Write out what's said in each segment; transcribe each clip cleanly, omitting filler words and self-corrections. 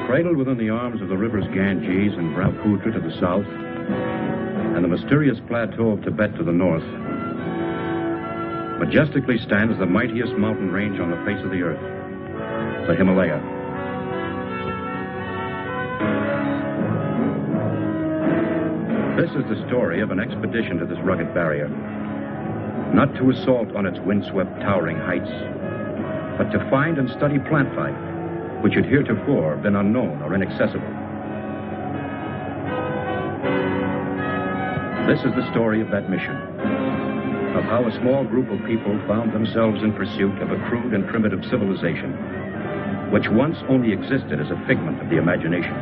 Cradled within the arms of the rivers Ganges and Brahmaputra to the south, and the mysterious plateau of Tibet to the north, majestically stands the mightiest mountain range on the face of the earth, the Himalaya. This is the story of an expedition to this rugged barrier, not to assault on its windswept, towering heights, but to find and study plant life, which had heretofore been unknown or inaccessible. This is the story of that mission, of how a small group of people found themselves in pursuit of a crude and primitive civilization, which once only existed as a figment of the imagination.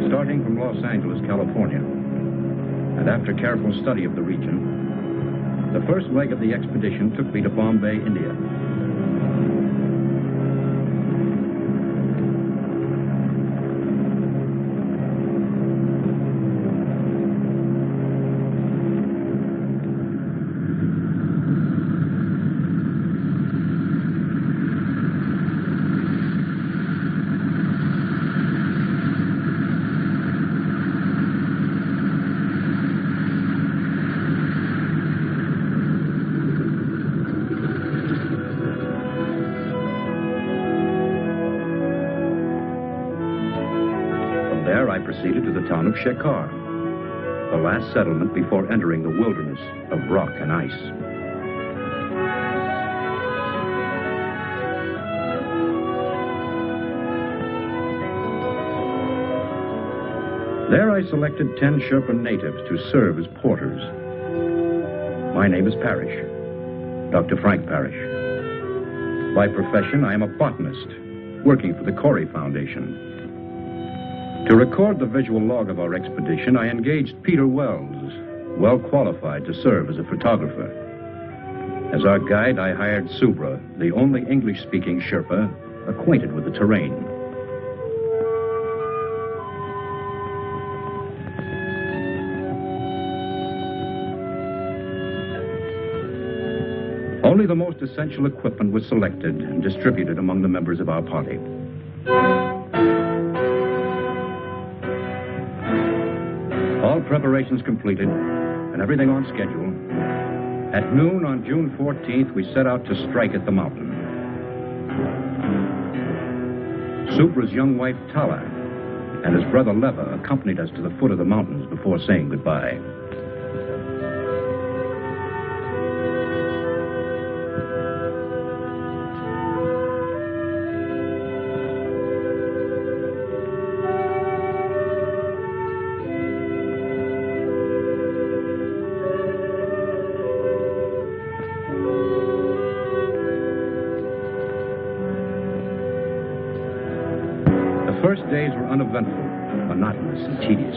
Starting from Los Angeles, California, and after careful study of the region, the first leg of the expedition took me to Bombay, India. There I proceeded to the town of Shekhar, the last settlement before entering the wilderness of rock and ice. There I selected 10 Sherpa natives to serve as porters. My name is Parrish, Dr. Frank Parrish. By profession, I am a botanist, working for the Corey Foundation. To record the visual log of our expedition, I engaged Peter Wells, well qualified to serve as a photographer. As our guide, I hired Subra, the only English-speaking Sherpa acquainted with the terrain. Only the most essential equipment was selected and distributed among the members of our party. All preparations completed, and everything on schedule. At noon on June 14th, we set out to strike at the mountain. Subra's young wife, Tala, and his brother Leva accompanied us to the foot of the mountains before saying goodbye. The first days were uneventful, monotonous, and tedious.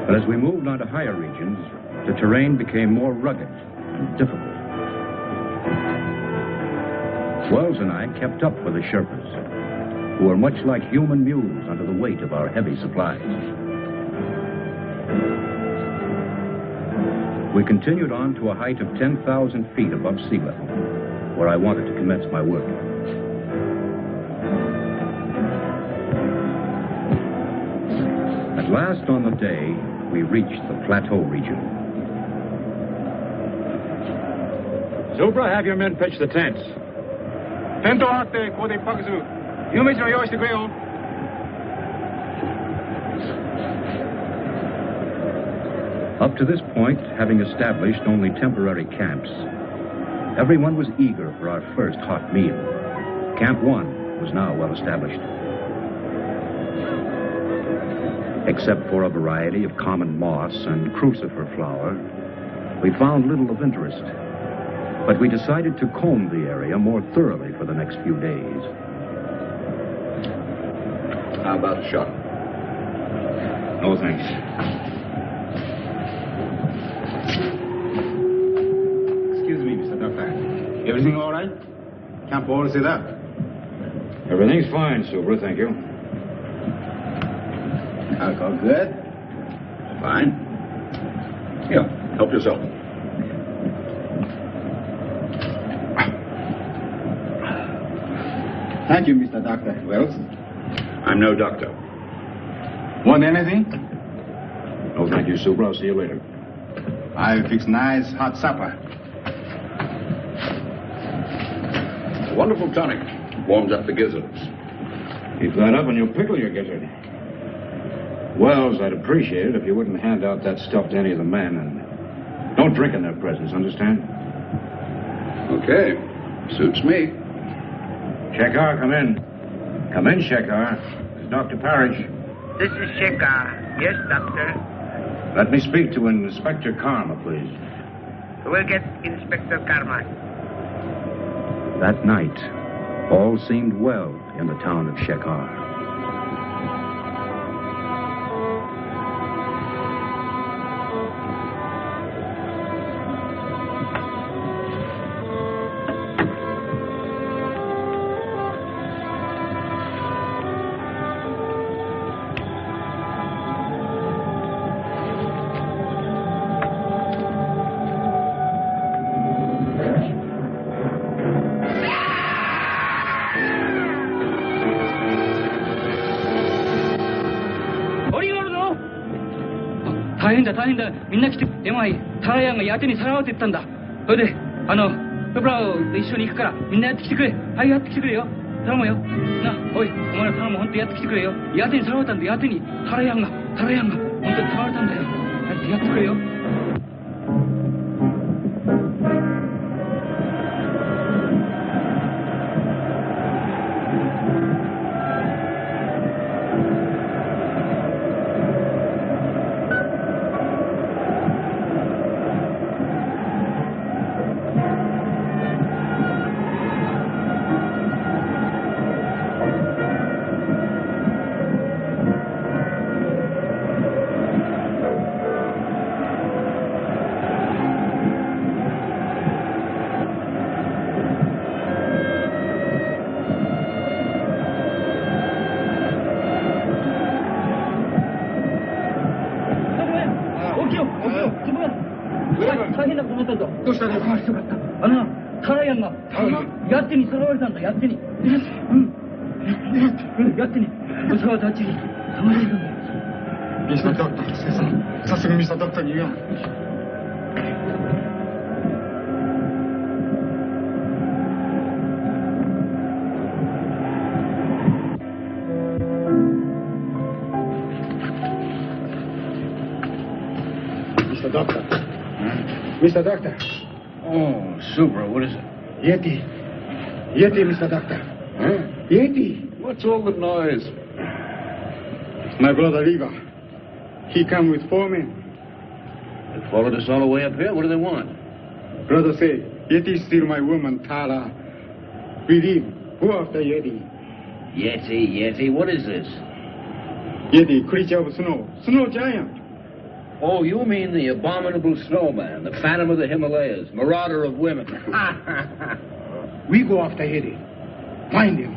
But as we moved on to higher regions, the terrain became more rugged and difficult. Wells and I kept up with the Sherpas, who were much like human mules under the weight of our heavy supplies. We continued on to a height of 10,000 feet above sea level, where I wanted to commence my work. At last on the day, we reached the plateau region. Subra, have your men pitch the tents. Up to this point, having established only temporary camps, Everyone was eager for our first hot meal. Camp 1 was now well established. Except for a variety of common moss and crucifer flower, we found little of interest. But we decided to comb the area more thoroughly for the next few days. How about a shot? No, thanks. Excuse me, Mr. Doctor. Everything all right? Camp all set up. Everything's fine, Super, thank you. Alcohol good? Fine. Here, help yourself. Thank you, Mr. Doctor. Wells? I'm no doctor. Want anything? No, thank you, Super. I'll see you later. I'll fix nice hot supper. Wonderful tonic. Warms up the gizzards. Keep that up and you'll pickle your gizzard. Wells, I'd appreciate it if you wouldn't hand out that stuff to any of the men, and don't drink in their presence, understand? Okay. Suits me. Shekhar, come in. Come in, Shekhar. It's Dr. Parrish. This is Shekhar. Yes, Doctor. Let me speak to Inspector Karma, please. We'll get Inspector Karma. That night, all seemed well in the town of Shekhar. 다행이다. みんな来て電話いい。タラヤンがヤテにさらわれてったんだ。それでプブラと一緒に行くからみんなやってきてくれ。はい、やってきてくれよ。頼むよ。な、おい、お前ら頼む。本当やってきてくれよ。ヤテにさらわれたんだ。ヤテにタラヤンが本当にさらわれたんだよ。やってくれよ。どうしたね。よかった。タラヤンがヤテにさらわれたんだ。ヤテに。ヤテに。それはダチにさまれるんだよ。ミスタードクター、先生。さすがミスタードクターに言うよ。Mr. Doctor. Mr. Doctor. Oh, Super, what is it? Yeti. Yeti, Mr. Doctor. Huh? Yeti. What's all the noise? My brother Riva. He come with 4 men. They followed us all the way up here? What do they want? Brother say, Yeti steal my woman, Tara. We leave. Go after Yeti. Yeti, what is this? Yeti, creature of snow. Snow giant. Oh, you mean the Abominable Snowman, the Phantom of the Himalayas, marauder of women. We go after Yeti. Find him.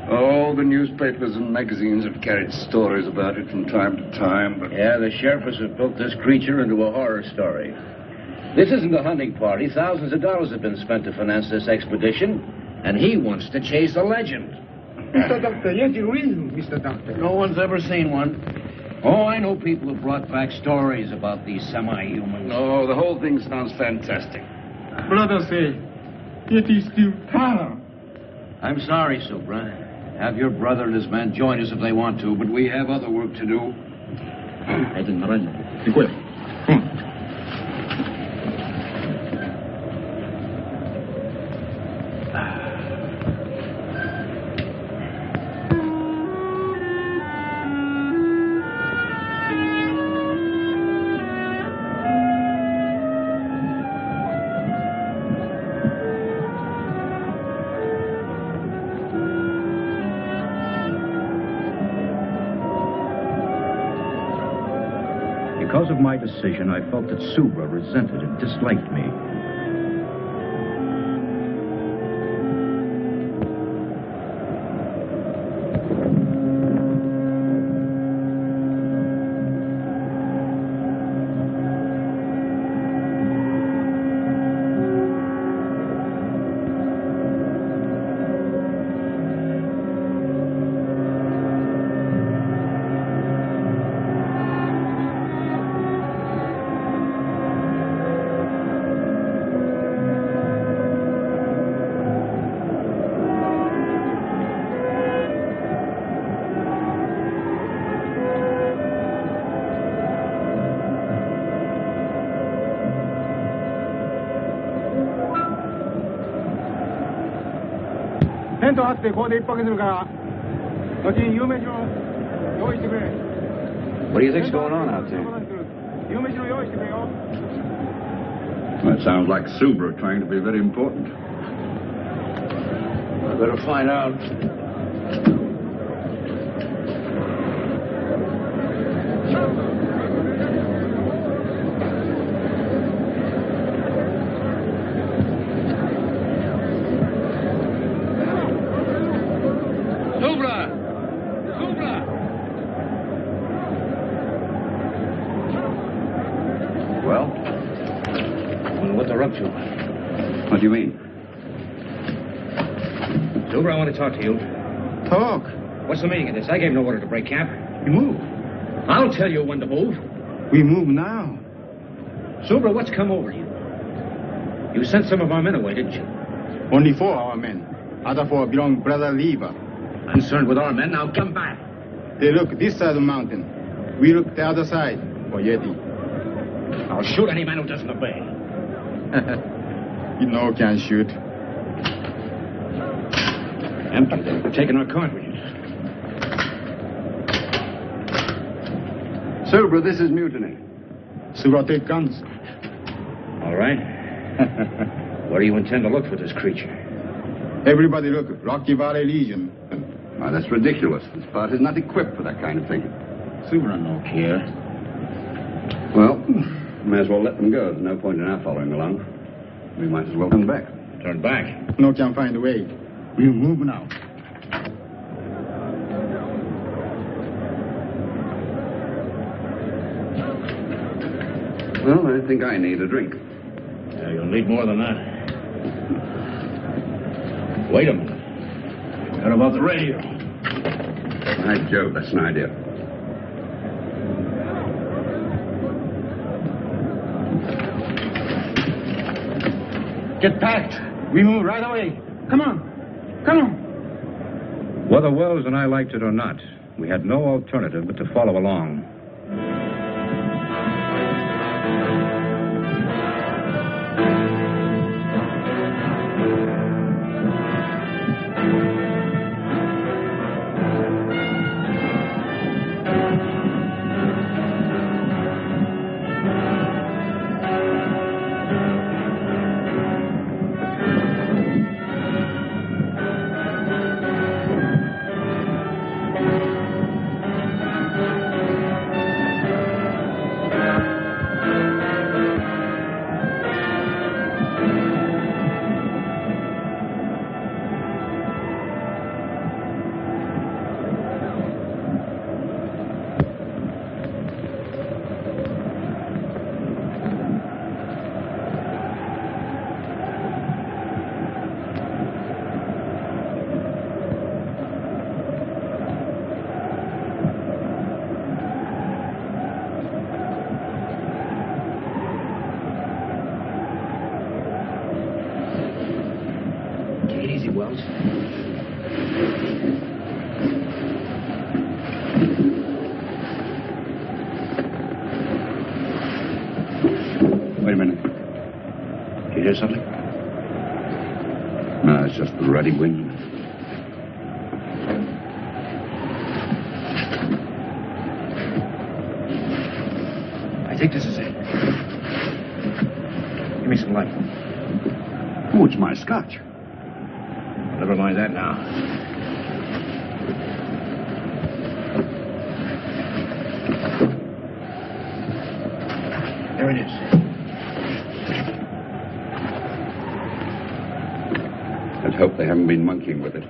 Oh, the newspapers and magazines have carried stories about it from time to time, but... Yeah, the sheriffs have built this creature into a horror story. This isn't a hunting party. Thousands of dollars have been spent to finance this expedition, and he wants to chase a legend. Mr. Doctor, Yeti real, Mr. Doctor. No one's ever seen one. Oh, I know people have brought back stories about these semi-humans. Oh, the whole thing sounds fantastic. Brother say, Yeti steal Tara. I'm sorry, Supra. Have your brother and his men join us if they want to, but we have other work to do. Because of my decision, I felt that Subra resented and disliked me.テント張ってここで一泊するから後に夕飯を用意してくれ。 What do you think's going on out there? 夕飯を用意してくれよ。 That sounds like Subra trying to be very important. I better find out. Well? Wonder what they're up to. What do you mean? Subra, I want to talk to you. Talk. What's the meaning of this? I gave no order to break camp. You move. I'll tell you when to move. We move now. Subra, what's come over you? You sent some of our men away, didn't you? Only 4 our men. Other 4 belong Brother Lever. Concerned with our men, now come back. They look this side of the mountain. We look the other side for Yeti. I'll shoot any man who doesn't obey. You know can shoot. Empty. They're taking our cartridges. Subra, this is mutiny. Subra take guns. All right. Where do you intend to look for this creature? Everybody look, Rocky Valley Legion. Why, that's ridiculous. This part is not equipped for that kind of thing. Subra no care. Well, may as well let them go. There's no point in our following along. We might as well come back. Turn back. No can find a way. We move now. Well, I think I need a drink. Yeah, you'll need more than that. Wait a minute. What about the radio? By Jove, that's an idea. Get packed. We move right away. Come on. Come on. Whether Wells and I liked it or not, we had no alternative but to follow along. Wells. Wait a minute. You hear something? No, it's just the ruddy wind. I think this is it. Give me some light. Oh, it's my scotch. Never mind that now. it is. Let's hope they haven't been monkeying with it.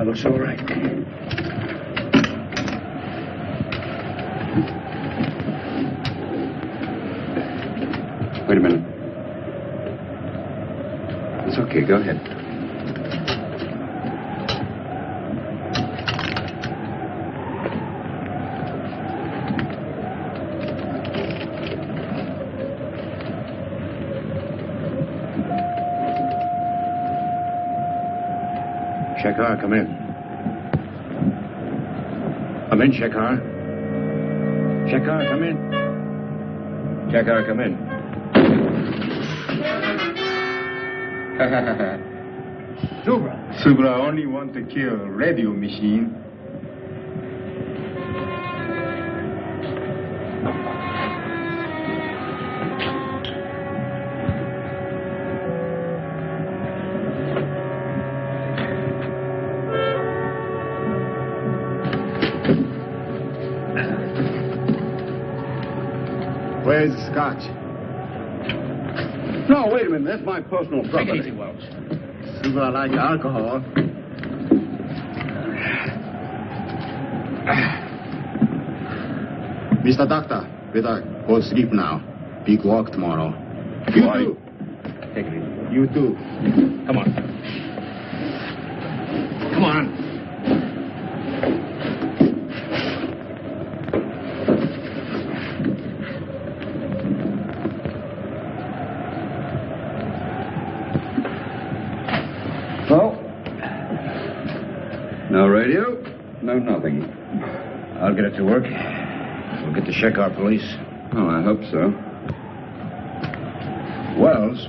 Looks all right. Wait a minute. It's okay. Go ahead. Shekhar, come in. Come in, Shekhar. Shekhar, come in. Shekhar, come in. Subra only want to kill radio machine. Where's the scotch? No, wait a minute. That's my personal property. Take it easy, Wells. Subra like alcohol. Mr. Doctor, better go sleep now. Big walk tomorrow. You too. Take it easy. You too. Come on. Come on. Well, no radio, no nothing. I'll get it to work. We'll get the Shekhar police. Oh, I hope so. Wells,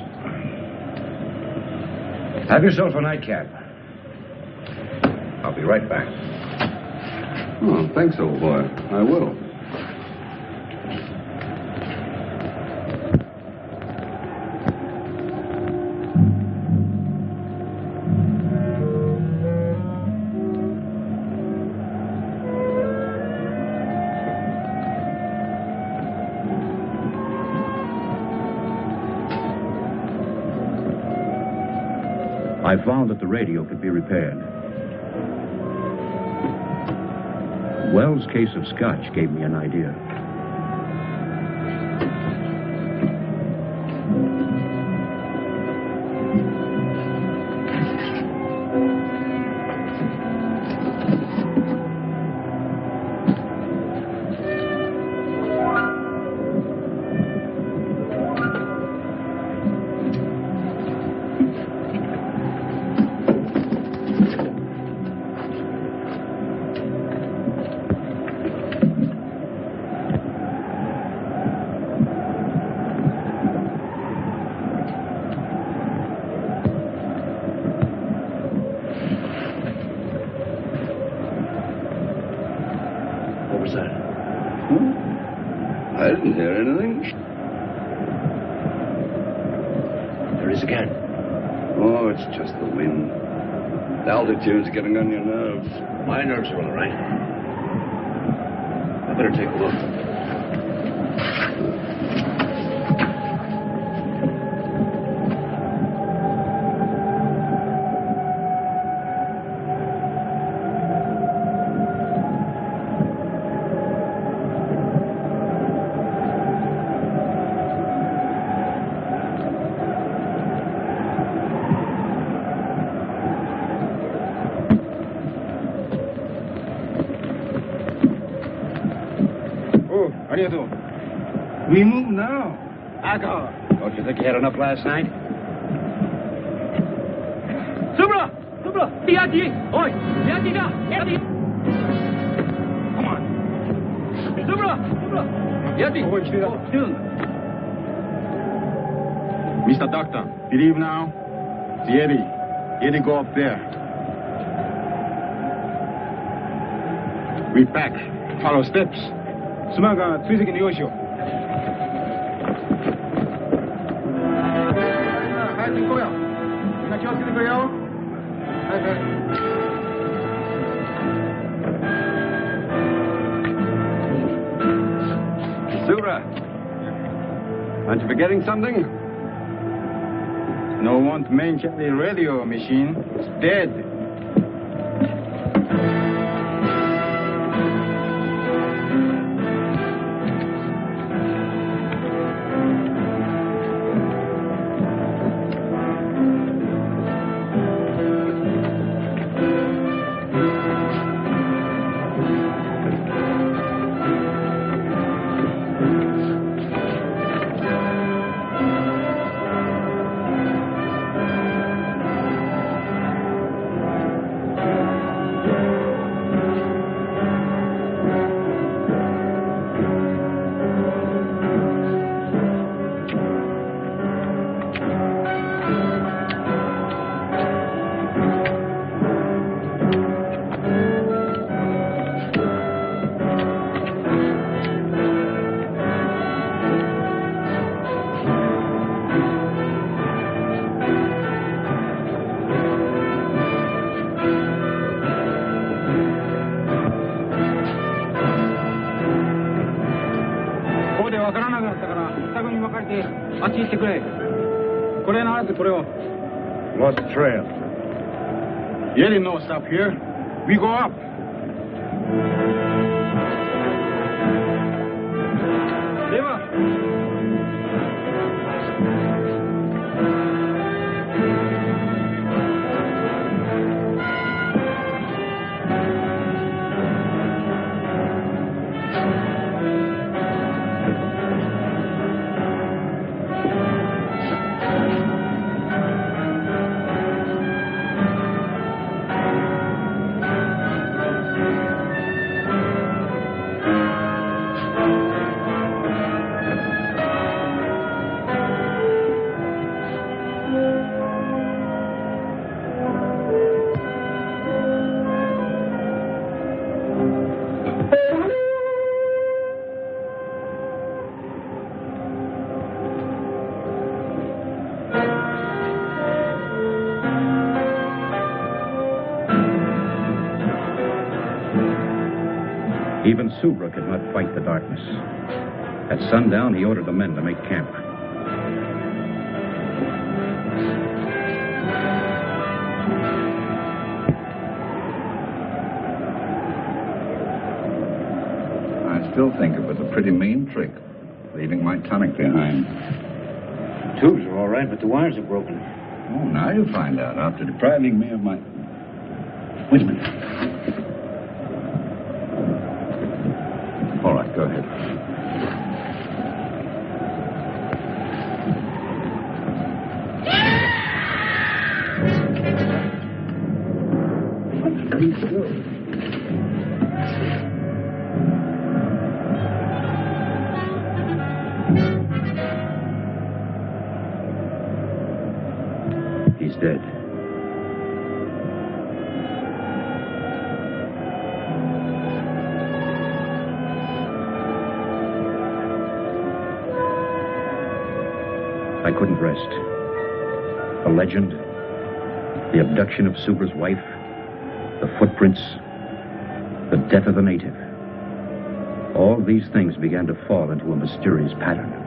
have yourself a nightcap. I'll be right back. Oh, thanks, old boy. I will. I found that the radio could be repaired. Wells' case of scotch gave me an idea. I didn't hear anything. There is again. Oh, it's just the wind. The altitude's getting on your nerves. My nerves are all right. I better take a look. We move now. Alcohol. Don't you think you had enough last night? Subra! Subra! Yeti! Oi! Yeti da! Yeti! Come on. Subra! Subra! Yeti! Oh, it's there. Still. Mr. Doctor, believe now? It's Yeti. Yeti go up there. We back. Follow steps. 스마가追跡に用意しよう。早く行こうよ。みんな気をつけてくれよ。早く。Aren't you forgetting something? No one to mention the radio machine. It's dead. Lost the trail. Yeti no stop here. We go up. Even Subra could not fight the darkness. At sundown, he ordered the men to make camp. I still think it was a pretty mean trick, leaving my tonic behind. Tubes are all right, but the wires are broken. Oh, now you'll find out, after depriving me of my... Wait a minute. All right, go ahead. He's dead. I couldn't rest. The legend, the abduction of Subra's wife, the footprints, the death of the native. All these things began to fall into a mysterious pattern.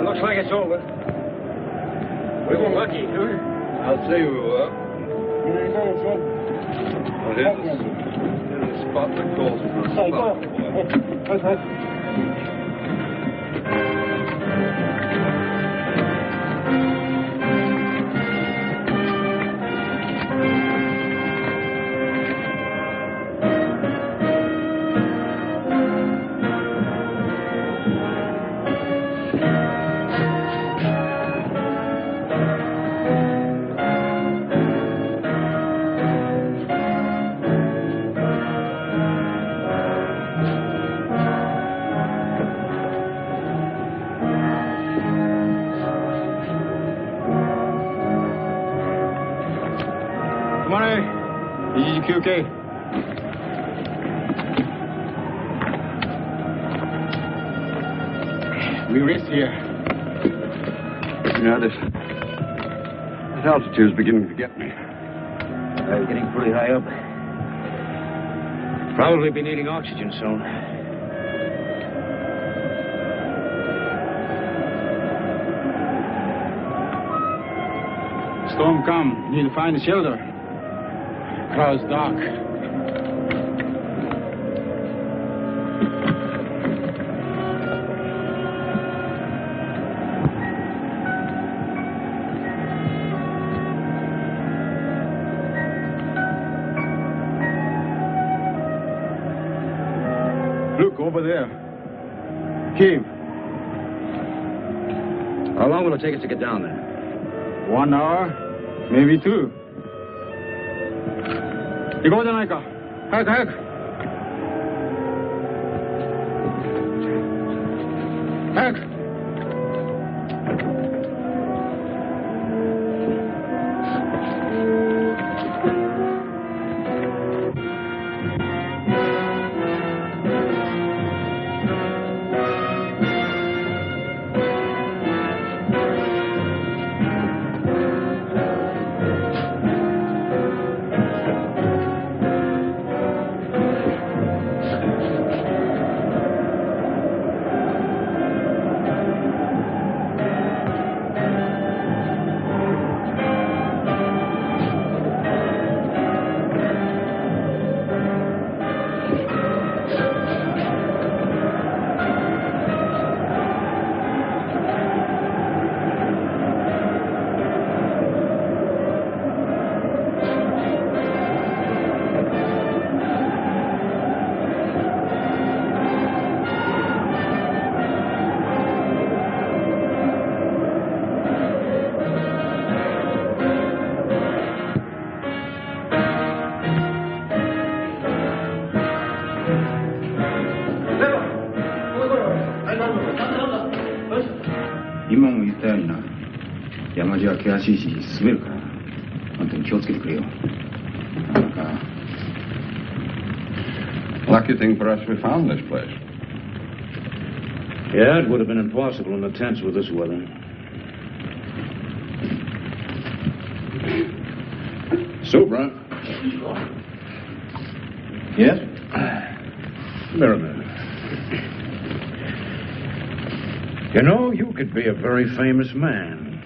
Looks like it's over. We were lucky, huh? I'll say we were. What is this? There's a spot that calls for a spot. Okay. We rest here. Yeah, this altitude's beginning to get me. We're getting pretty high up. Probably be needing oxygen soon. Storm come. Need to find a shelter. Clouds dark. Look, over there. Cave. How long will it take us to get down there? 1 hour, maybe 2. 行こうじゃないか。早く早く。早く。今も言ったようにな、山路は険しいし滑るから、本当に気をつけてくれよ。なんか。Lucky thing for us we found this place. Yeah, it would have been impossible in the tents with this weather. Soup, huh? Yes? Come here a minute. You know, you could be a very famous man.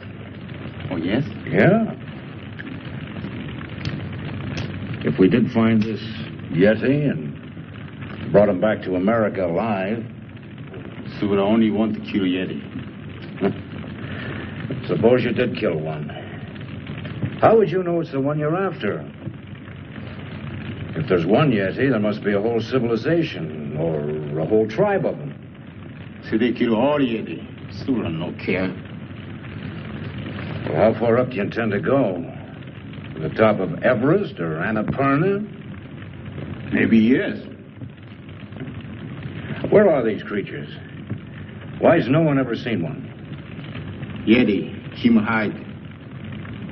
Oh, yes? Yeah. If we did find this Yeti and brought him back to America alive. So would I only want to kill Yeti. Suppose you did kill one. How would you know it's the one you're after? If there's one Yeti, there must be a whole civilization or a whole tribe of them. So they kill all Yeti. Still I no care. Well, how far up do you intend to go? To the top of Everest or Annapurna? Maybe yes. Where are these creatures? Why has no one ever seen one? Yeti, him hide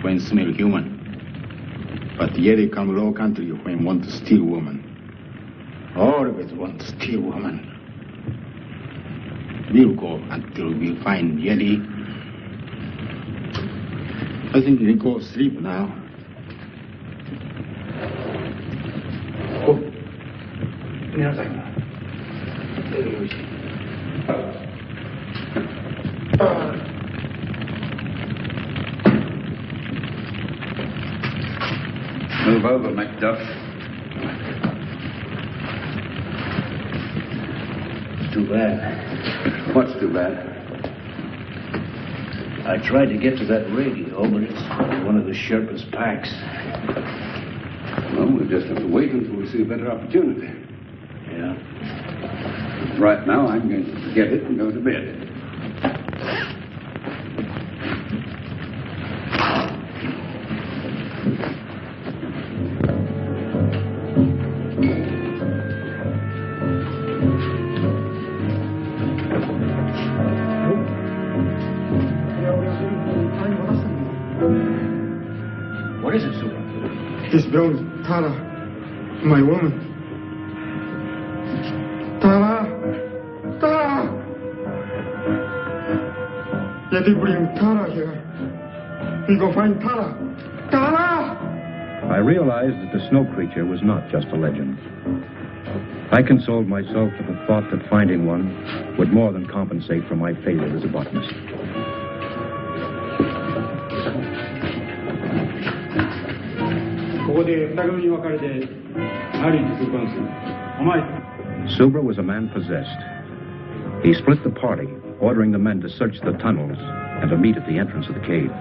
when smell human. But Yeti come low country when want to steal woman. Always want to steal woman. We'll go until we find Yeti. I think we go sleep now. Oh. Move over, Macduff. Too bad. What's too bad? I tried to get to that radio, but it's one of the Sherpa's packs. Well, we'll just have to wait until we see a better opportunity. Yeah. Right now, I'm going to forget it and go to bed. What is it, Super? This belongs to Tara, my woman. Tara! Tara! Yeti bring Tara here. We go find Tara. Tara! I realized that the snow creature was not just a legend. I consoled myself with the thought that finding one would more than compensate for my failure as a botanist. Subra was a man possessed. He split the party, ordering the men to search the tunnels and to meet at the entrance of the cave.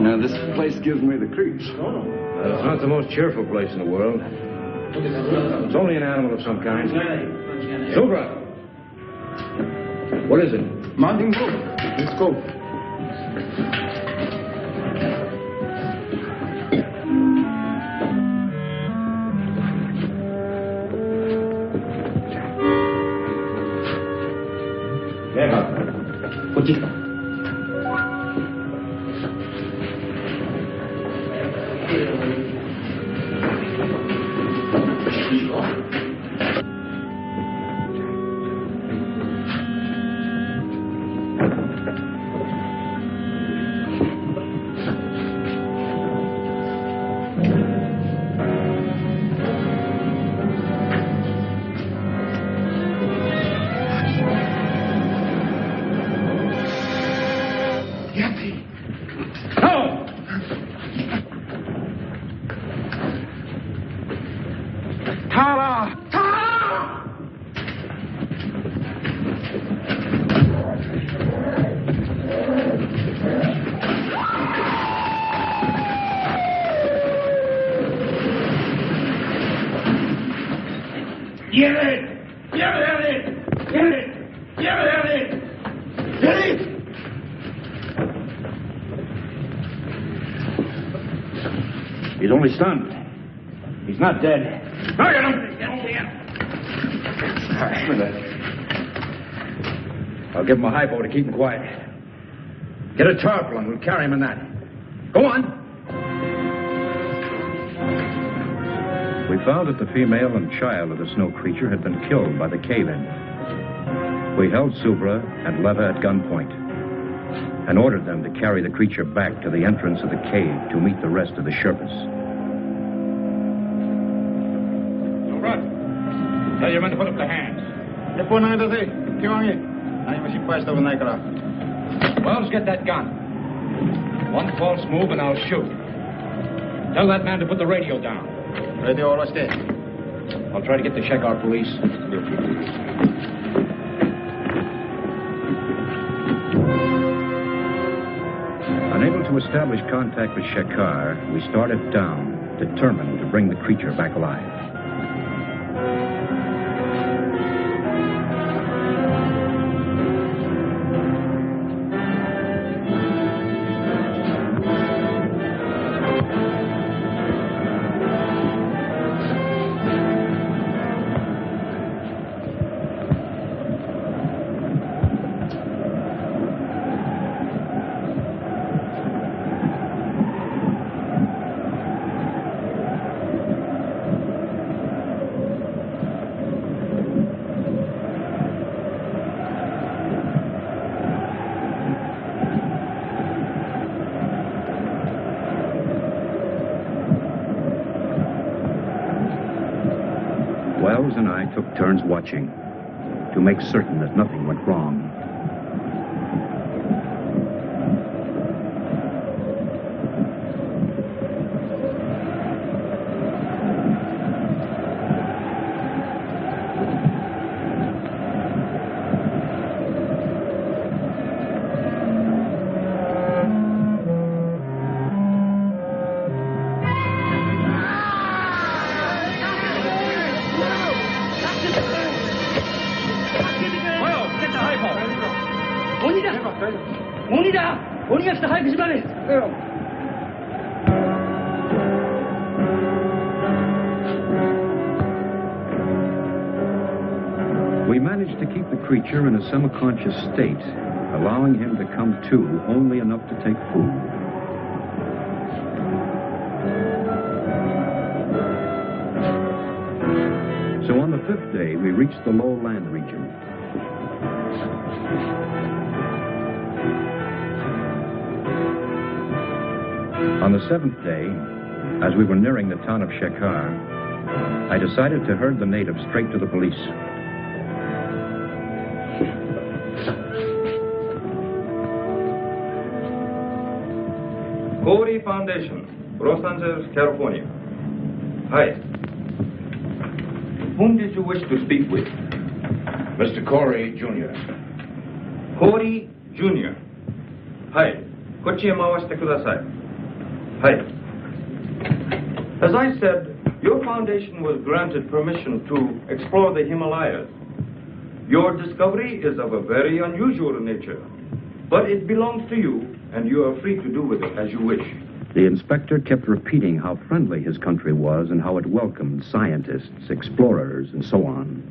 Now, this place gives me the creeps. It's not the most cheerful place in the world. It's only an animal of some kind. Subra! What is it? Mountain Road. Let's go. He's only stunned. He's not dead. No, get him! Get over here! I'll give him a hypo to keep him quiet. Get a tarpaulin. We'll carry him in that. Go on. We found that the female and child of the snow creature had been killed by the cave-in. We held Subra and Leva at gunpoint and ordered them to carry the creature back to the entrance of the cave to meet the rest of the Sherpas. Subra, tell your men to put up their hands. Wells, get that gun. One false move and I'll shoot. Tell that man to put the radio down. I'll try to get the Shekar police. Unable to establish contact with Shekar, we started down, determined to bring the creature back alive. Wells and I took turns watching to make certain that nothing went wrong. We managed to keep the creature in a semi-conscious state, allowing him to come to only enough to take food. So on the 5th day, we reached the low land region. On the 7th day, as we were nearing the town of Shekhar, I decided to herd the natives straight to the police. Corey Foundation, Los Angeles, California. Hi. Whom did you wish to speak with? Mr. Corey, Jr. Corey, Jr. Hi. こっちへ回してください. Hi. As I said, your foundation was granted permission to explore the Himalayas. Your discovery is of a very unusual nature, but it belongs to you, and you are free to do with it as you wish. The inspector kept repeating how friendly his country was and how it welcomed scientists, explorers, and so on.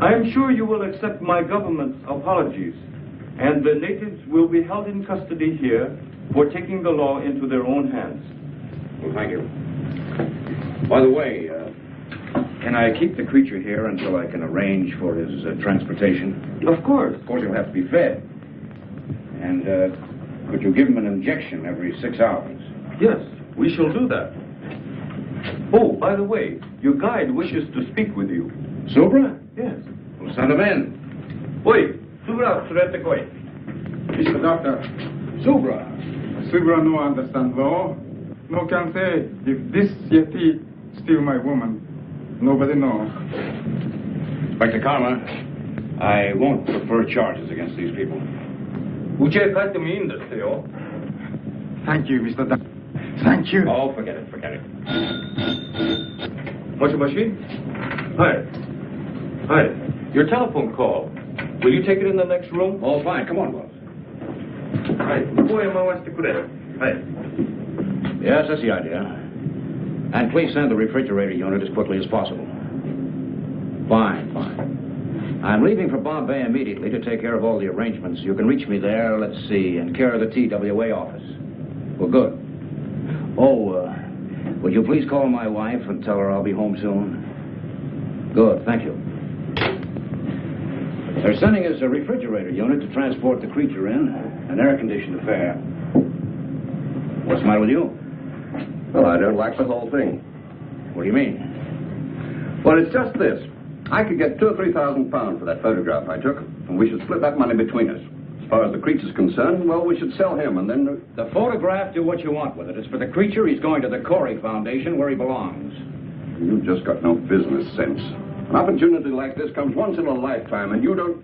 I am sure you will accept my government's apologies, and the natives will be held in custody here for taking the law into their own hands. Well, thank you. By the way, can I keep the creature here until I can arrange for his transportation? Of course. Of course, he'll have to be fed. And could you give him an injection every 6 hours? Yes, we shall do that. Oh, by the way, your guide wishes to speak with you. Subra? Yes. Well, send him in. Oi, Subra, surete koi. Mr. Doctor, Subra. Subra no understand law. No can say if this Yeti steal my woman. Nobody know. Inspector Karma, I won't prefer charges against these people. 우체에 갈 때면いいんですよ. Thank you, Mr. Doctor. Thank you. Oh, forget it, forget it. Moshi? Hi. Hi. Your telephone call. Will you take it in the next room? Oh, fine. Come on, Wells. Hi. 向こうへ回してくれ. Hi. Yes, that's the idea. And please send the refrigerator unit as quickly as possible. Fine, fine. I'm leaving for Bombay immediately to take care of all the arrangements. You can reach me there, let's see, in care of the TWA office. Well, good. Oh, would you please call my wife and tell her I'll be home soon? Good, thank you. They're sending us a refrigerator unit to transport the creature in, an air-conditioned affair. What's the matter with you? Well, I don't like the whole thing. What do you mean? Well, it's just this. I could get £2,000 or £3,000 for that photograph I took, and we should split that money between us. As far as the creature's concerned, well, we should sell him, and then... The photograph, do what you want with it. As for the creature, he's going to the Corey Foundation, where he belongs. You've just got no business sense. An opportunity like this comes once in a lifetime, and you don't...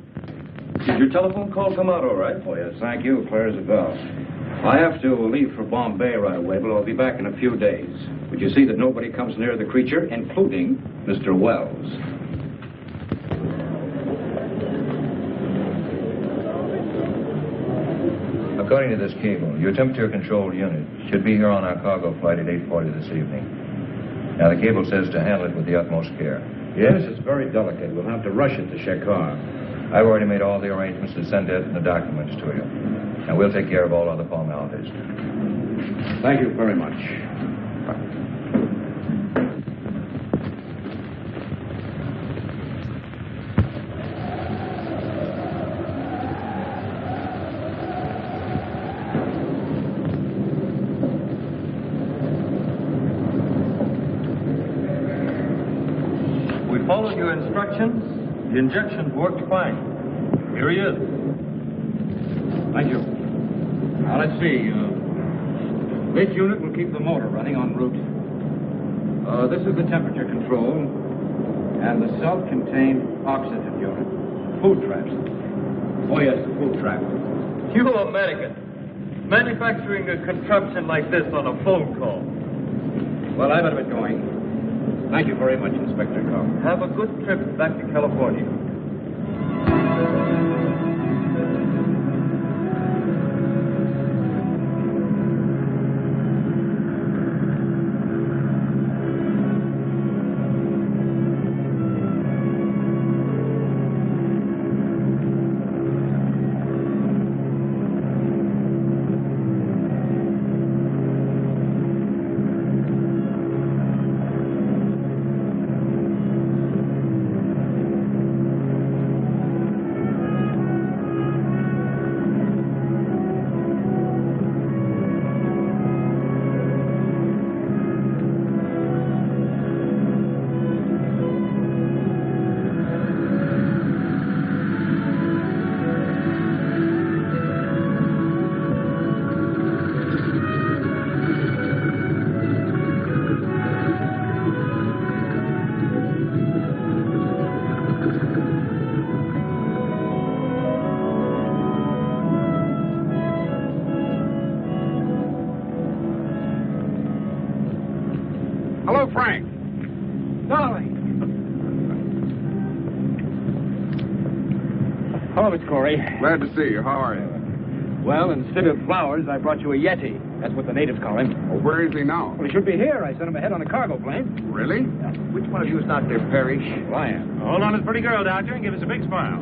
Did your telephone call come out all right? Oh, yes, thank you. Clear as a bell. I have to leave for Bombay right away, but I'll be back in a few days. Would you see that nobody comes near the creature, including Mr. Wells? According to this cable, your temperature-controlled unit should be here on our cargo flight at 8:40 this evening. Now, the cable says to handle it with the utmost care. Yes, it's very delicate. We'll have to rush it to Shekhar. I've already made all the arrangements to send it and the documents to you. And we'll take care of all other formalities. Thank you very much. followed your instructions. The injections worked fine. Here he is. Thank you. Now, let's see. This unit will keep the motor running en route. This is the temperature control and the self-contained oxygen unit. Food traps. Oh, yes, the food trap. You American. Manufacturing a contraption like this on a phone call. Well, I better be going. Thank you very much, Inspector Cobb. Have a good trip back to California. Hello, Frank. Darling. Hello, Miss Corey. Glad to see you. How are you? Well, instead of flowers, I brought you a Yeti. That's what the natives call him. Well, where is he now? Well, he should be here. I sent him ahead on a cargo plane. Really? Which one of you is Dr. Parrish? Well, I am. Hold on to the pretty girl, Doctor, and give us a big smile.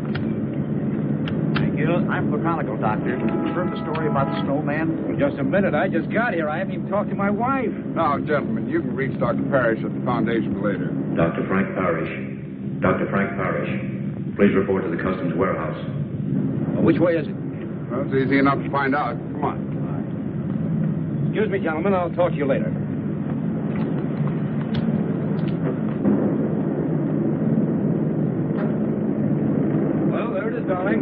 Thank you. I'm botanical, Doctor. You heard the story about the snowman? Well, just a minute. I just got here. I haven't even talked to my wife. Now, gentlemen, you can reach Dr. Parrish at the Foundation later. Dr. Frank Parrish. Dr. Frank Parrish. Please report to the Customs Warehouse. Well, which way is it? Well, it's easy enough to find out. Come on. Excuse me, gentlemen. I'll talk to you later. Well, there it is, darling.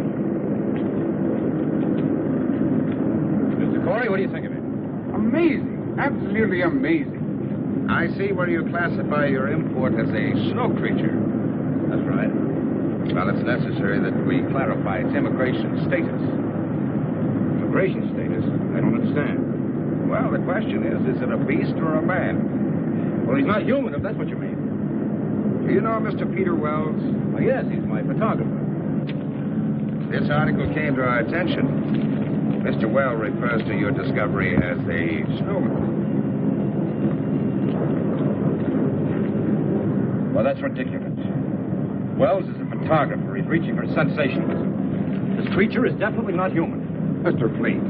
Mr. Corey, what do you think of it? Amazing. Absolutely amazing. I see where you classify your import as a snow creature. That's right. Well, it's necessary that we clarify its immigration status. Immigration status? I don't understand. Well, the question is it a beast or a man? Well, he's not human, if that's what you mean. Do you know Mr. Peter Wells? Oh, yes, he's my photographer. This article came to our attention. Mr. Well refers to your discovery as a snowman. Well, that's ridiculous. Wells is a photographer. He's reaching for sensationalism. This creature is definitely not human. Mr. Fleet,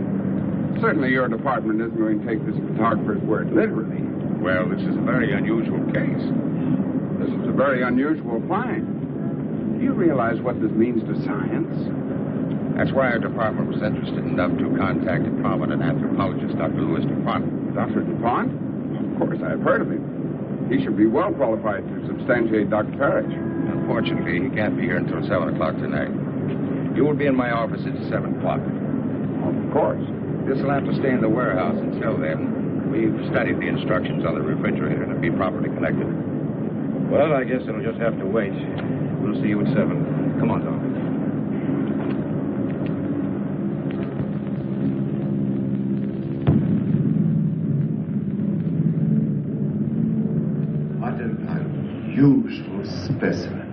certainly your department isn't going to take this photographer's word literally. Well, this is a very unusual case. This is a very unusual find. Do you realize what this means to science? That's why our department was interested enough to contact a prominent anthropologist, Dr. Louis DuPont. Dr. DuPont? Of course, I've heard of him. He should be well qualified to substantiate Dr. Parrish. Unfortunately, he can't be here until 7 o'clock tonight. You will be in my office at 7 o'clock. Of course. This will have to stay in the warehouse until then. We've studied the instructions on the refrigerator and it'll be properly connected. Well, I guess it'll just have to wait. We'll see you at 7. Come on, Tom. What an unusual specimen.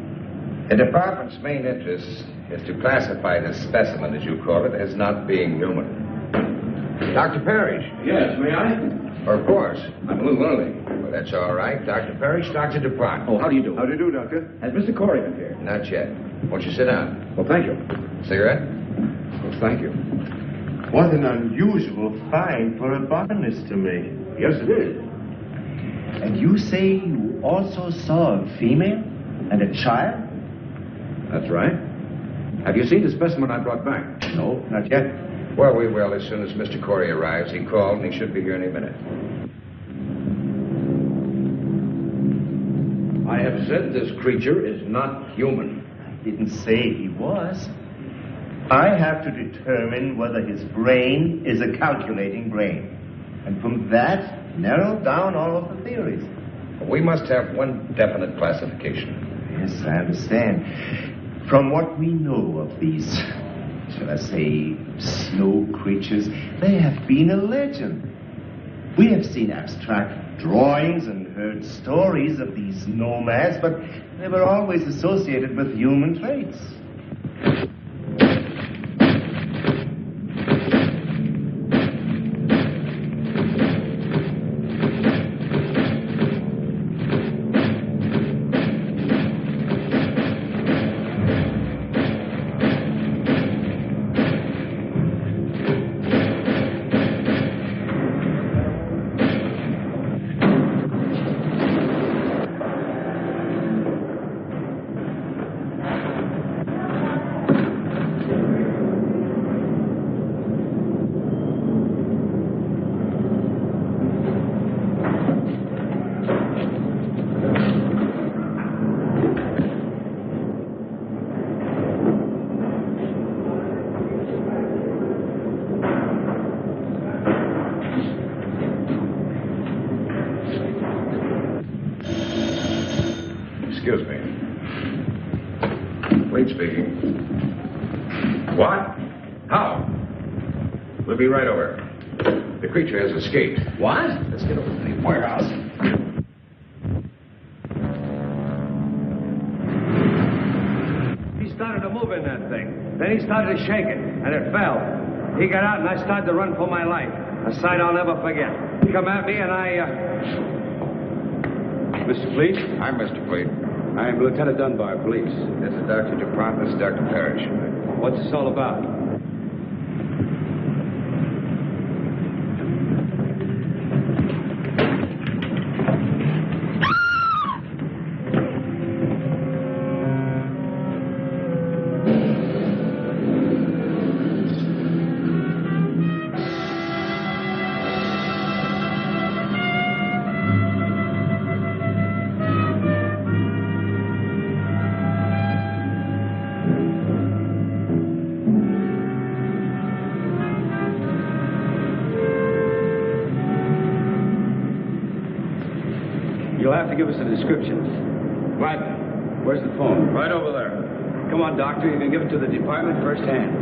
The department's main interest is to classify this specimen, as you call it, as not being human. Dr. Parrish. Yes, may I? Of course. I'm a little early. Well, that's all right. Dr. Parrish, Dr. DuPont. Oh, how do you do? How do you do, Doctor? Has Mr. Corey been here? Not yet. Won't you sit down? Well, thank you. Cigarette? Oh, thank you. What an unusual find for a botanist to me. Yes, it is. And you say you also saw a female and a child? That's right. Have you seen the specimen I brought back? No, not yet. Well, we will as soon as Mr. Corey arrives. He called and he should be here any minute. I have said this creature is not human. I didn't say he was. I have to determine whether his brain is a calculating brain. And from that, narrow down all of the theories. We must have one definite classification. Yes, I understand. From what we know of these, shall I say, snow creatures, they have been a legend. We have seen abstract drawings and heard stories of these nomads, but they were always associated with human traits. Excuse me. Wade speaking. What? How? We'll be right over. The creature has escaped. What? Let's get over to the warehouse. He started to move in that thing. Then he started to shake it, and it fell. He got out, and I started to run for my life. A sight I'll never forget. He come at me, and Mr. Fleet? I'm Mr. Fleet. I am Lieutenant Dunbar, police. This is Dr. DuPont. This is Dr. Parrish. what's this all about? You'll have to give us a description. Right. Where's the phone? Right over there. Come on, Doctor. You can give it to the department firsthand.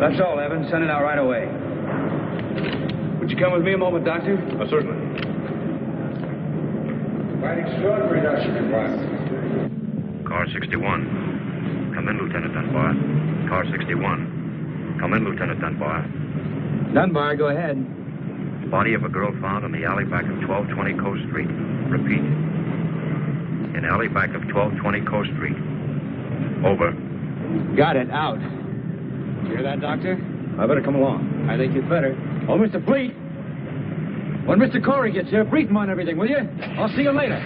That's all, Evan. Send it out right away. Would you come with me a moment, Doctor? Certainly. Quite extraordinary, Dr. DuPont. Car 61. Come in, Lieutenant Dunbar. Car 61. Come in, Lieutenant Dunbar. Dunbar, go ahead. Body of a girl found in the alley back of 1220 Coast Street. Repeat. In alley back of 1220 Coast Street. Over. Got it. Out. Hear that, Doctor? I better come along. I think you'd better. Oh, Mr. Fleet. When Mr. Corey gets here, brief him on everything, will you? I'll see you later.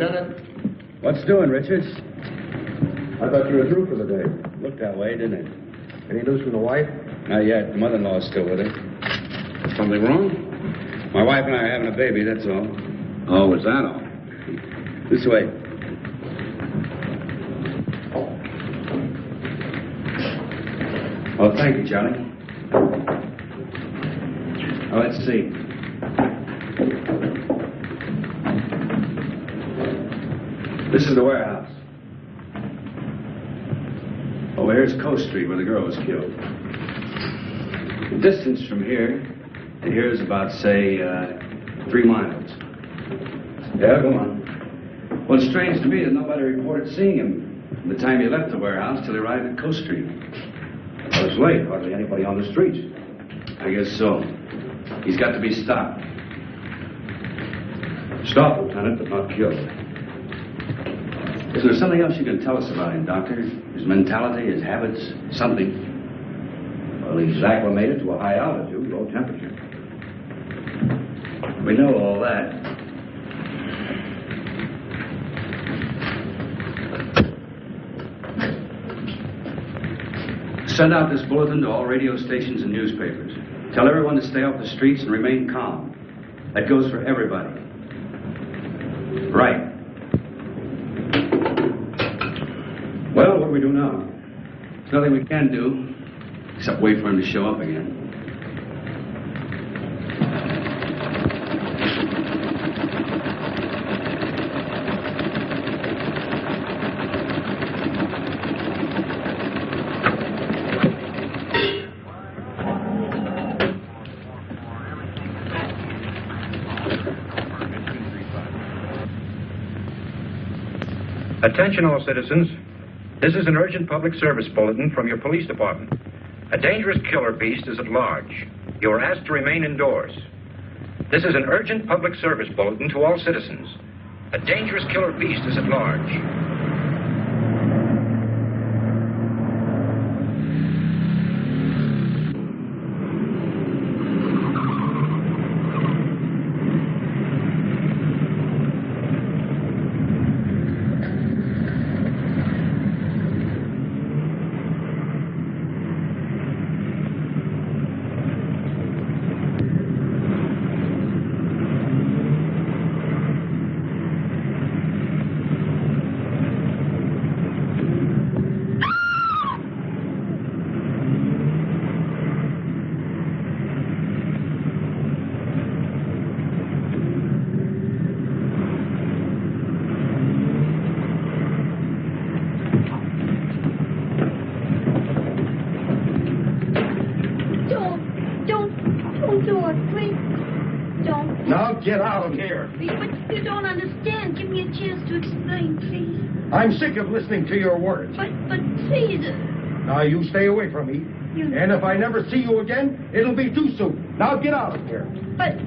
Lieutenant? What's doing, Richards? I thought you were through for the day. Looked that way, didn't it? Any news from the wife? Not yet. The mother-in-law's still with her. Something wrong? My wife and I are having a baby, that's all. Oh, is that all? This way. Oh, thank you, Charlie. Oh, let's see. This is the warehouse. Over here's Coast Street, where the girl was killed. The distance from here to here is about, say, 3 miles. Yeah, go on. Well, it's strange to me that nobody reported seeing him from the time he left the warehouse till he arrived at Coast Street. Well, it's late. Hardly anybody on the streets. I guess so. He's got to be stopped. Stopped, Lieutenant, but not killed. Is there something else you can tell us about him, Doctor? His mentality, his habits, something? Well, he's acclimated to a high altitude, low temperature. We know all that. Send out this bulletin to all radio stations and newspapers. Tell everyone to stay off the streets and remain calm. That goes for everybody. Right. Well, what do we do now? There's nothing we can do except wait for him to show up again. Attention all citizens. This is an urgent public service bulletin from your police department. A dangerous killer beast is at large. You are asked to remain indoors. This is an urgent public service bulletin to all citizens. A dangerous killer beast is at large. Get out of here. But you don't understand. Give me a chance to explain, please. I'm sick of listening to your words. But please. Now, you stay away from me. And if I never see you again, it'll be too soon. Now, get out of here. But...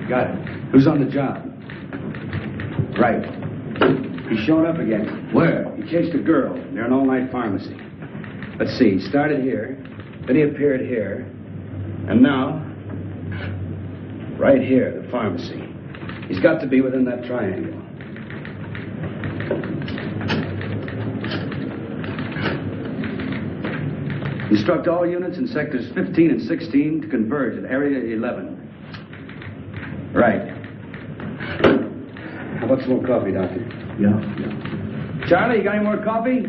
Got it. Who's on the job? Right. He showed up again. Where? He chased a girl near an all-night pharmacy. Let's see. He started here, then he appeared here, and now, right here, the pharmacy. He's got to be within that triangle. Instruct all units in sectors 15 and 16 to converge at area 11. Right. How about some more coffee, Doctor? Yeah. Charlie, you got any more coffee?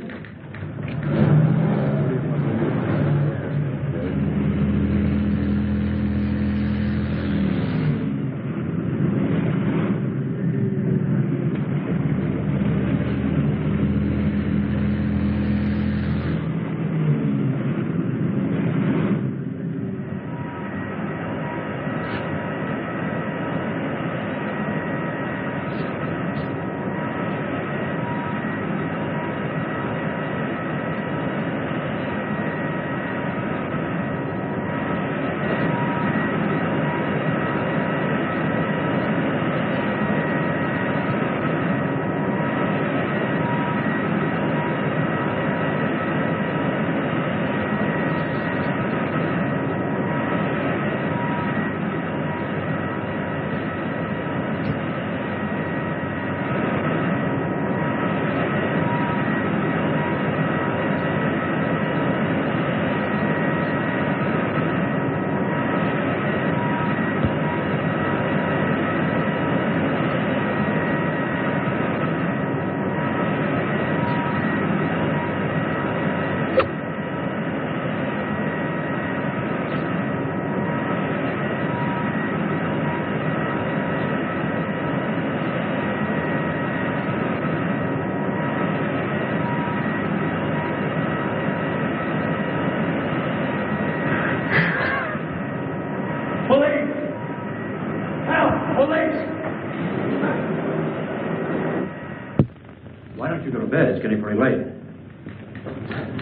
getting pretty late.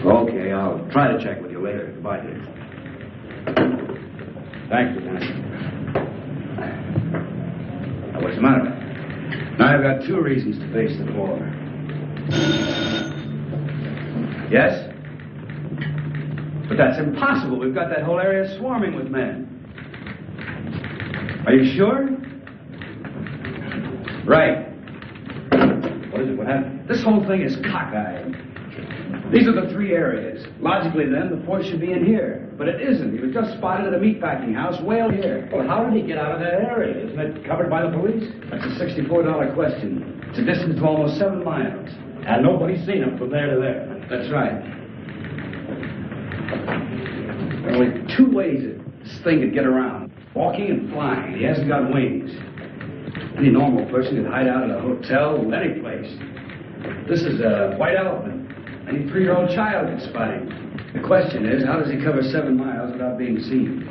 Okay, I'll try to check with you later. Goodbye, Dick. Thanks, Lieutenant. Now, what's the matter? Now, I've got 2 reasons to face the floor. Yes? But that's impossible. We've got that whole area swarming with men. Are you sure? Right. What is it? What happened? This whole thing is cockeyed. These are the 3 areas. Logically, then, the 4th should be in here. But it isn't. He was just spotted at a meatpacking house way out here. Well, how did he get out of that area? Isn't it covered by the police? That's a $64 question. It's a distance of almost 7 miles. And nobody's seen him from there to there. That's right. There are only 2 ways that this thing could get around. Walking and flying. He hasn't got wings. Any normal person could hide out at a hotel or any place. This is a white elephant. Any 3-year-old child could spot him. The question is, how does he cover 7 miles without being seen?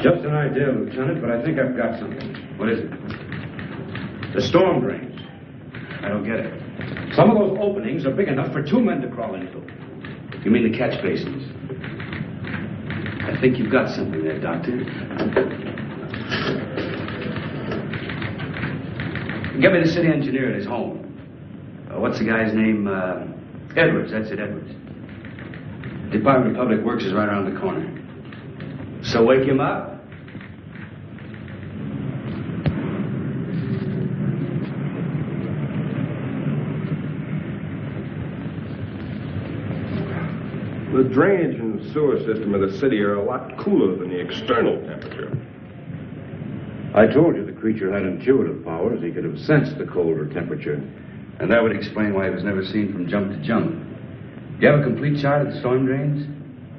Just an idea, Lieutenant, but I think I've got something. What is it? The storm drains. I don't get it. Some of those openings are big enough for 2 men to crawl into. You mean the catch basins? I think you've got something there, Doctor. Get me the city engineer at his home. What's the guy's name? Edwards. That's it, Edwards. Department of Public Works is right around the corner. So wake him up. The drainage and sewer system of the city are a lot cooler than the external temperature. I told you the creature had intuitive powers. He could have sensed the colder temperature. And that would explain why he was never seen from jump to jump. Do you have a complete chart of the storm drains?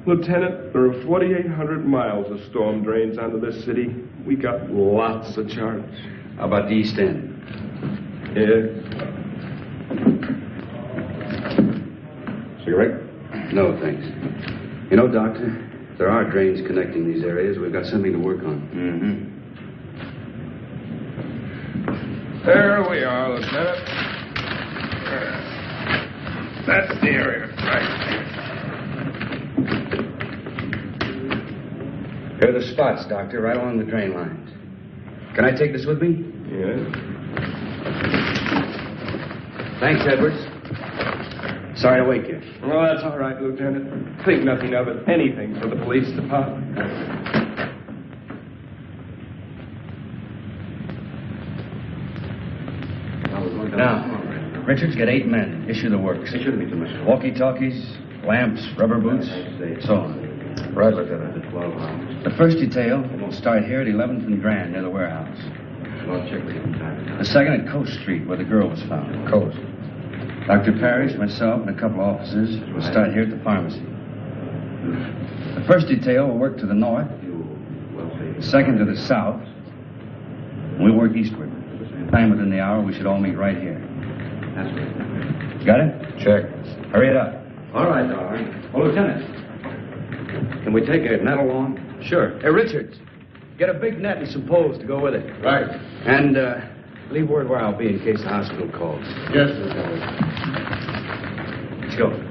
Lieutenant, there are 4,800 miles of storm drains onto this city. We got lots of charts. How about the East End? Yeah. Cigarette? No, thanks. You know, Doctor, if there are drains connecting these areas, we've got something to work on. There we are, Lieutenant. That's the area, right? Here are the spots, Doctor, right along the drain lines. Can I take this with me? Yeah. Thanks, Edwards. Sorry to wake you. Well, that's all right, Lieutenant. Think nothing of it. Anything for the police department. Now, Richards, get 8 men. Issue the works. It shouldn't be too much. Walkie-talkies, lamps, rubber boots, so on. Right, Lieutenant. The first detail will start here at 11th and Grand, near the warehouse. I'll check with you from time to time. The second at Coast Street, where the girl was found. Coast. Dr. Parrish, myself, and a couple of officers will start here at the pharmacy. The first detail will work to the north, the second to the south, and we'll work eastward. Time within the hour, we should all meet right here. Got it? Check. Hurry it up. All right. Oh, Lieutenant, can we take a net along? Sure. Hey, Richards, get a big net and some poles to go with it. Right. And leave word where I'll be in case the hospital calls. Yes, Lieutenant. Let's go.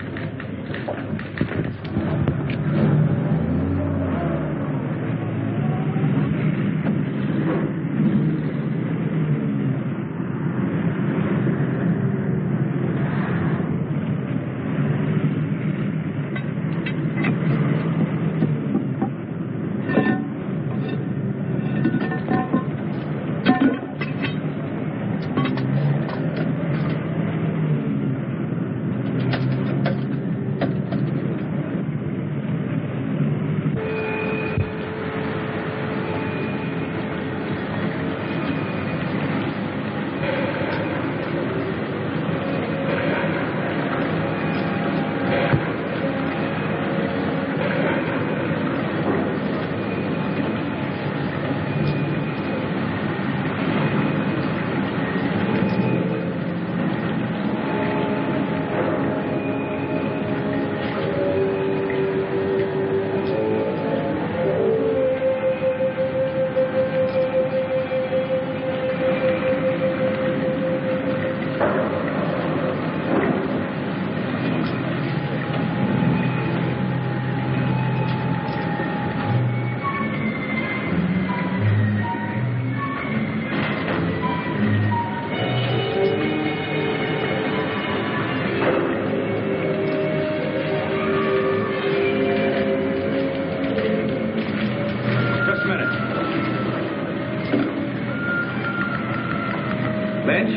Lynch?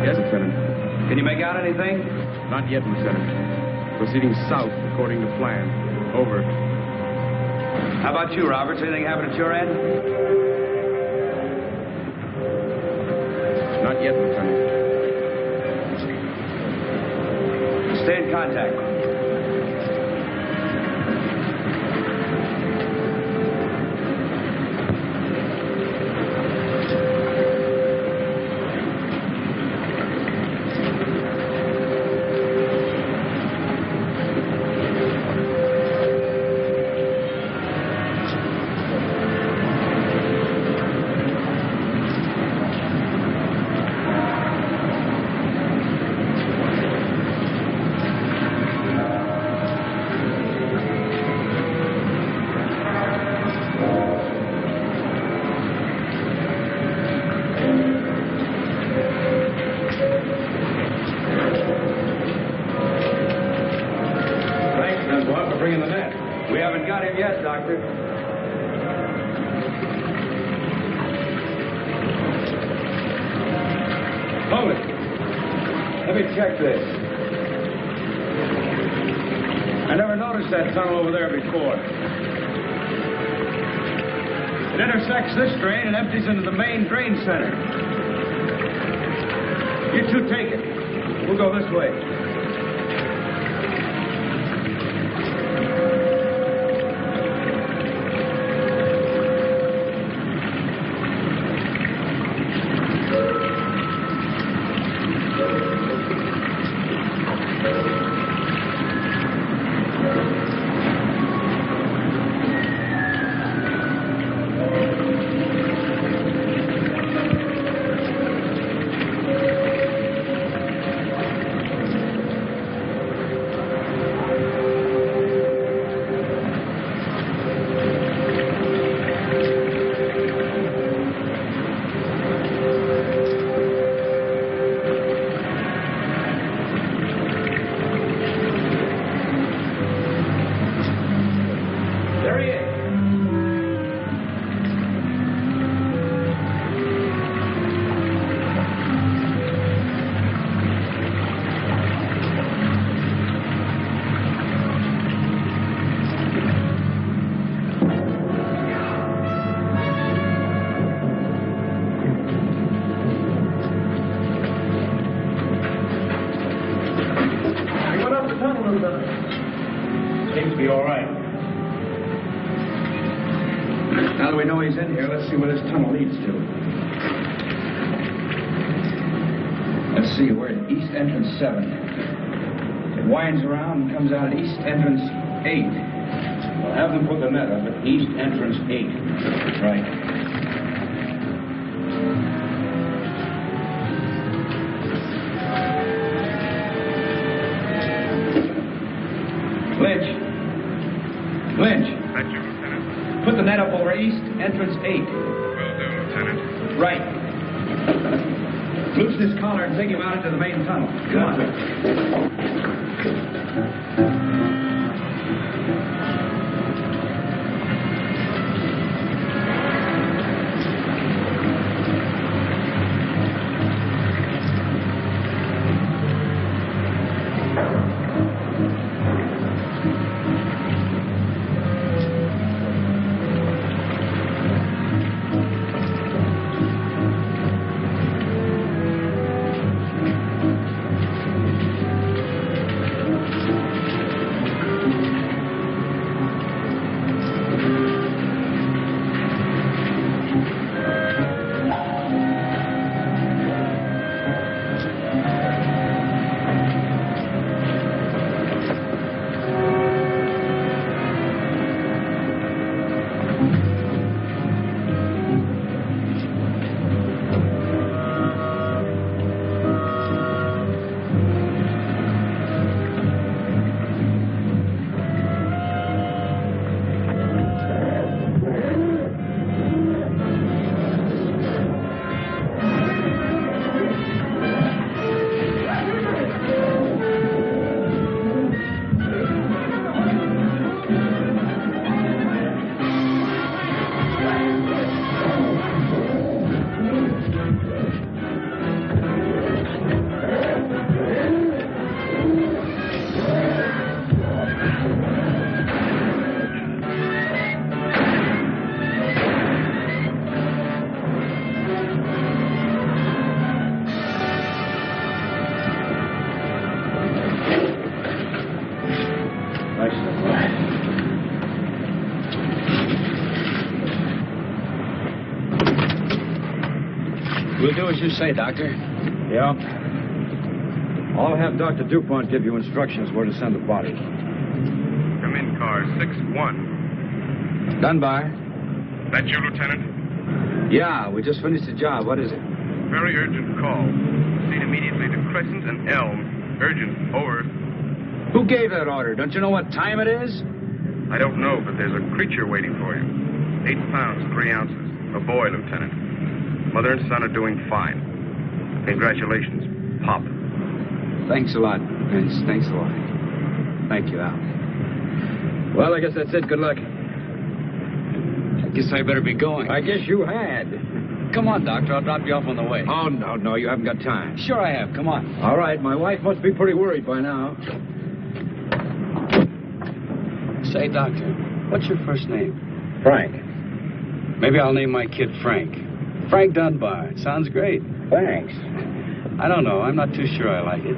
Yes, Lieutenant. Can you make out anything? Not yet, Lieutenant. Proceeding south according to plan. Over. How about you, Roberts? Anything happen at your end? Not yet, Lieutenant. Stay in contact. Check this. I never noticed that tunnel over there before. It intersects this drain and empties into the main drain center. You two take it. We'll go this way. Seems to be all right. Now that we know he's in here, let's see where this tunnel leads to. Let's see, we're at East Entrance 7. It winds around and comes out at East Entrance 8. We'll have them put the net up at East Entrance 8. Right. Lynch. Thank you, Lieutenant. Put the net up over East Entrance 8. Will do, Lieutenant. Right. Loosen his collar and take him out into the main tunnel. Come on. Nice stuff, We'll do as you say, Doctor. Yeah. I'll have Dr. DuPont give you instructions where to send the body. Come in, car 6-1. Dunbar? That you, Lieutenant? Yeah, we just finished the job. What is it? Very urgent call. Proceed immediately to Crescent and Elm. Urgent. Over. Who gave that order? Don't you know what time it is? I don't know, but there's a creature waiting for you. 8 pounds, 3 ounces. A boy, Lieutenant. Mother and son are doing fine. Congratulations, Pop. Thanks a lot, Vince. Thanks a lot. Thank you, Al. Well, I guess that's it. Good luck. I guess I better be going. I guess you had. Come on, Doctor. I'll drop you off on the way. Oh, no, you haven't got time. Sure I have. Come on. All right, my wife must be pretty worried by now. Say, Doctor, what's your first name? Frank. Maybe I'll name my kid Frank. Frank Dunbar. Sounds great. Thanks. I don't know. I'm not too sure I like it.